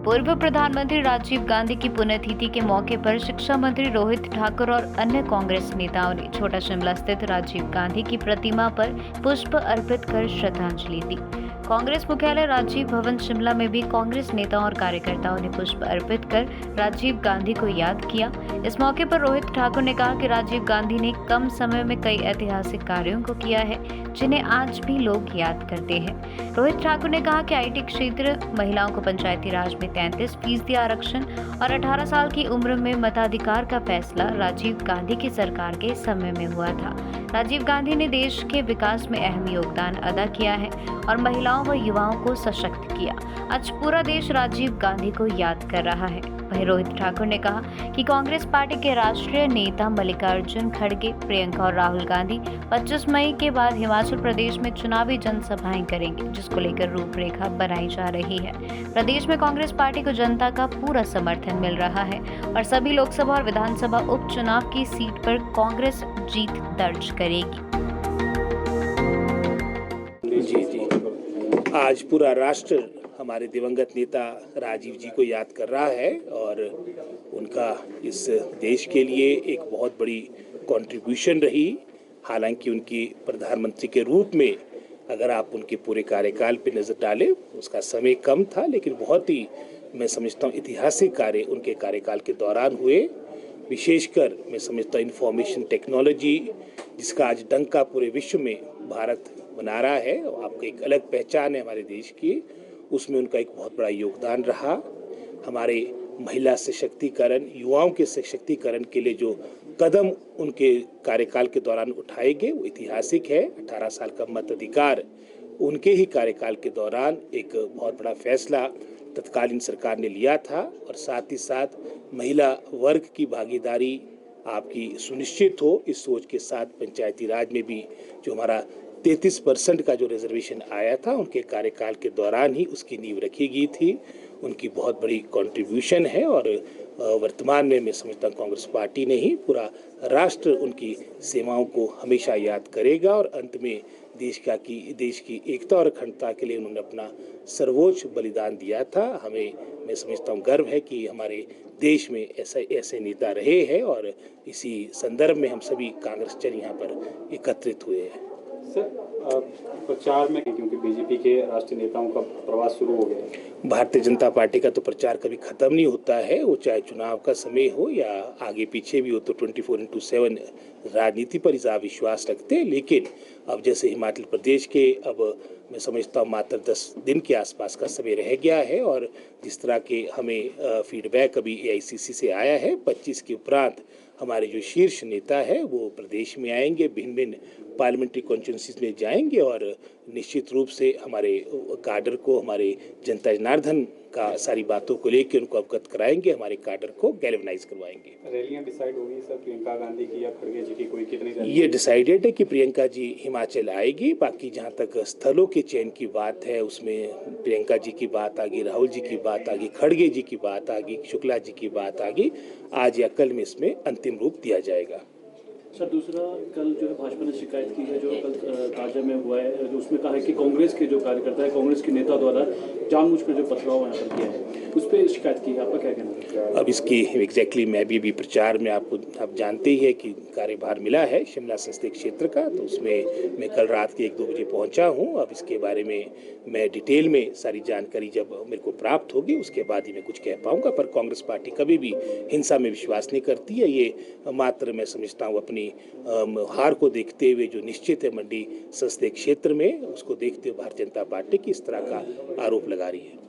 पूर्व प्रधानमंत्री राजीव गांधी की पुण्यतिथि के मौके पर शिक्षा मंत्री रोहित ठाकुर और अन्य कांग्रेस नेताओं ने छोटा शिमला स्थित राजीव गांधी की प्रतिमा पर पुष्प अर्पित कर श्रद्धांजलि दी। कांग्रेस मुख्यालय राजीव भवन शिमला में भी कांग्रेस नेताओं और कार्यकर्ताओं ने पुष्प अर्पित कर राजीव गांधी को याद किया। इस मौके पर रोहित ठाकुर ने कहा कि राजीव गांधी ने कम समय में कई ऐतिहासिक कार्यों को किया है जिन्हें आज भी लोग याद करते हैं। रोहित ठाकुर ने कहा कि आईटी क्षेत्र, महिलाओं को पंचायती राज में 33% आरक्षण और 18 साल की उम्र में मताधिकार का फैसला राजीव गांधी की सरकार के समय में हुआ था। राजीव गांधी ने देश के विकास में अहम योगदान अदा किया है और महिलाओं व युवाओं को सशक्त किया। आज पूरा देश राजीव गांधी को याद कर रहा है। वहीं रोहित ठाकुर ने कहा कि कांग्रेस पार्टी के राष्ट्रीय नेता मल्लिकार्जुन खड़गे, प्रियंका और राहुल गांधी 25 मई के बाद हिमाचल प्रदेश में चुनावी जनसभाएं करेंगे, जिसको लेकर रूपरेखा बनाई जा रही है। प्रदेश में कांग्रेस पार्टी को जनता का पूरा समर्थन मिल रहा है और सभी लोकसभा और विधानसभा उपचुनाव की सीट पर कांग्रेस जीत दर्ज करेगी। जी, आज पूरा राष्ट्र हमारे दिवंगत नेता राजीव जी को याद कर रहा है और उनका इस देश के लिए एक बहुत बड़ी कंट्रीब्यूशन रही। हालांकि उनकी प्रधानमंत्री के रूप में अगर आप उनके पूरे कार्यकाल पे नज़र डालें, उसका समय कम था, लेकिन बहुत ही मैं समझता हूँ ऐतिहासिक कार्य उनके कार्यकाल के दौरान हुए। विशेषकर मैं समझता हूँ इंफॉर्मेशन टेक्नोलॉजी, जिसका आज डंका पूरे विश्व में भारत बना रहा है और आपको एक अलग पहचान है हमारे देश की, उसमें उनका एक बहुत बड़ा योगदान रहा। हमारे महिला सशक्तिकरण, युवाओं के सशक्तिकरण के लिए जो कदम उनके कार्यकाल के दौरान उठाए गए वो ऐतिहासिक है। 18 साल का मताधिकार उनके ही कार्यकाल के दौरान एक बहुत बड़ा फैसला तत्कालीन सरकार ने लिया था और साथ ही साथ महिला वर्ग की भागीदारी आपकी सुनिश्चित हो, इस सोच के साथ पंचायती राज में भी जो हमारा 33% का जो रिजर्वेशन आया था उनके कार्यकाल के दौरान ही उसकी नींव रखी गई थी। उनकी बहुत बड़ी कंट्रीब्यूशन है और वर्तमान में मैं समझता हूँ कांग्रेस पार्टी ने ही पूरा राष्ट्र उनकी सेवाओं को हमेशा याद करेगा और अंत में देश की एकता और अखंडता के लिए उन्होंने अपना सर्वोच्च बलिदान दिया था। हमें मैं समझता हूँ गर्व है कि हमारे देश में ऐसे नेता रहे हैं और इसी संदर्भ में हम सभी कांग्रेसजन यहाँ पर एकत्रित हुए हैं। सर, प्रचार में क्योंकि बीजेपी के राष्ट्रीय नेताओं का प्रवास शुरू हो गया है। भारतीय जनता पार्टी का तो प्रचार कभी खत्म नहीं होता है, वो चाहे चुनाव का समय हो या आगे पीछे भी हो, तो 24/7 राजनीति पर आप विश्वास रखते हैं। लेकिन अब जैसे हिमाचल प्रदेश के अब मैं समझता हूँ मात्र 10 दिन के आसपास का समय रह गया है और जिस तरह के हमें फीडबैक अभी AICC से आया है, 25 के उपरांत हमारे जो शीर्ष नेता है वो प्रदेश में आएंगे, भिन्न भिन्न पार्लियामेंट्री कॉन्स्टिट्यूंसीज में जाएंगे और निश्चित रूप से हमारे काडर को, हमारे जनता जनार्दन का सारी बातों को लेकर उनको अवगत कराएंगे, हमारे काडर को गैल्वेनाइज करवाएंगे। रैलियां डिसाइड होगी सर, प्रियंका गांधी की या खड़गे जी की, कोई कितनी रैली? ये डिसाइडेड है कि प्रियंका जी हिमाचल आएगी। बाकी जहाँ तक स्थलों के चयन की बात है उसमें प्रियंका जी की बात आ गई, राहुल जी की बात आ गई, खड़गे जी की बात आ गई, शुक्ला जी की बात आ गई। आज या कल में इसमें अंतिम रूप दिया जाएगा। सर, दूसरा कल जो है भाजपा ने शिकायत की है, जो कल ताजा में हुआ है, जो उसमें कहा है कि कांग्रेस के जो कार्यकर्ता है, कांग्रेस के नेता द्वारा जानबूझकर जो पथराव यहाँ पर किया है, उस पर शिकायत की है। आपका क्या कहना है? अब इसकी एग्जैक्टली मैं भी प्रचार में आप जानते ही है कि कार्यभार मिला है शिमला संसदीय क्षेत्र का, तो उसमें मैं कल रात के 1-2 बजे पहुंचा हूं। अब इसके बारे में मैं डिटेल में सारी जानकारी जब मेरे को प्राप्त होगी उसके बाद ही मैं कुछ कह पाऊंगा। पर कांग्रेस पार्टी कभी भी हिंसा में विश्वास नहीं करती है। ये मात्र मैं समझता हूँ अपनी हार को देखते हुए जो निश्चित है मंडी संसदीय क्षेत्र में, उसको देखते हुए भारतीय जनता पार्टी की इस तरह का आरोप लगा रही है।